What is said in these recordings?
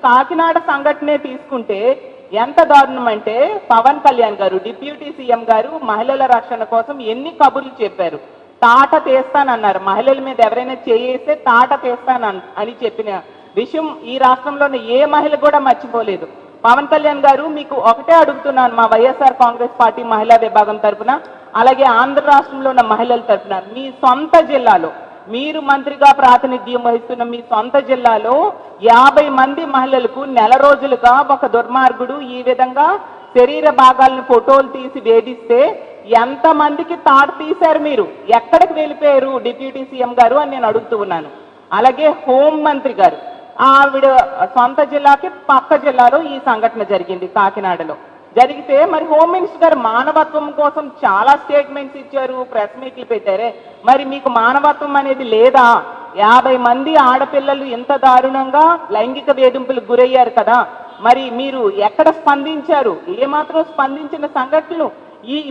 కాకినాడ సంఘటనే తీసుకుంటే ఎంత దారుణం అంటే పవన్ కళ్యాణ్ గారు డిప్యూటీ సీఎం గారు మహిళల రక్షణ కోసం ఎన్ని కబుర్లు చెప్పారు. తాట తీస్తానన్నారు. మహిళల మీద ఎవరైనా చేయేస్తే తాట తీస్తానని చెప్పిన విషయం ఈ రాష్ట్రంలోని ఏ మహిళ కూడా మర్చిపోలేదు. పవన్ కళ్యాణ్ గారు మీకు ఒకటే అడుగుతున్నాను, మా వైఎస్ఆర్ కాంగ్రెస్ పార్టీ మహిళా విభాగం తరఫున, అలాగే ఆంధ్ర రాష్ట్రంలో ఉన్న మహిళల తరఫున, మీ సొంత జిల్లాలో మీరు మంత్రిగా ప్రాతినిధ్యం వహిస్తున్న మీ సొంత జిల్లాలో 50 మంది మహిళలకు నెల రోజులుగా ఒక దుర్మార్గుడు ఈ విధంగా శరీర భాగాలను ఫోటోలు తీసి వేధిస్తే ఎంతమందికి తాట తీశారు? మీరు ఎక్కడికి వెళ్ళిపోయారు డిప్యూటీ సీఎం గారు అని నేను అడుగుతూ ఉన్నాను. అలాగే హోం మంత్రి గారు, ఆవిడ సొంత జిల్లాకి పక్క జిల్లాలో ఈ సంఘటన జరిగింది, కాకినాడలో జరిగితే మరి హోమ్ మినిస్టర్ గారు మానవత్వం కోసం చాలా స్టేట్మెంట్స్ ఇచ్చారు, ప్రెస్ మీట్లు పెట్టారే, మరి మీకు మానవత్వం అనేది లేదా? 50 మంది ఆడపిల్లలు ఎంత దారుణంగా లైంగిక వేధింపులకు గురయ్యారు కదా, మరి మీరు ఎక్కడ స్పందించారు? ఏమాత్రం స్పందించిన సంఘటనలు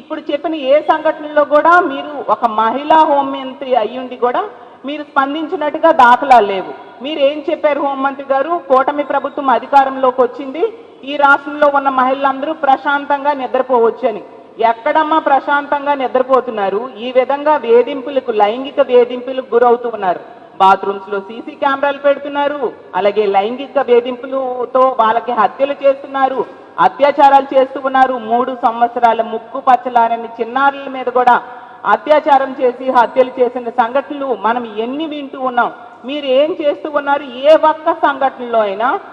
ఇప్పుడు చెప్పిన ఏ సంఘటనలో కూడా మీరు ఒక మహిళా హోంమంత్రి అయ్యుండి కూడా మీరు స్పందించినట్టుగా దాఖలాలు లేవు. మీరు ఏం చెప్పారు హోంమంత్రి గారు? కూటమి ప్రభుత్వం అధికారంలోకి వచ్చింది, ఈ రాష్ట్రంలో ఉన్న మహిళలందరూ ప్రశాంతంగా నిద్రపోవచ్చని. ఎక్కడమ్మా ప్రశాంతంగా నిద్రపోతున్నారు? ఈ విధంగా వేధింపులకు, లైంగిక వేధింపులకు గురవుతూ ఉన్నారు. బాత్రూమ్స్ లో సీసీ కెమెరాలు పెడుతున్నారు, అలాగే లైంగిక వేధింపులతో వాళ్ళకి హత్యలు చేస్తున్నారు, అత్యాచారాలు చేస్తూ ఉన్నారు. 3 సంవత్సరాల ముక్కు పచ్చలారని చిన్నారుల మీద కూడా అత్యాచారం చేసి హత్యలు చేసిన సంఘటనలు మనం ఎన్ని వింటూ ఉన్నాం. మీరు ఏం చేస్తూ ఉన్నారు? ఏ ఒక్క సంఘటనలో అయినా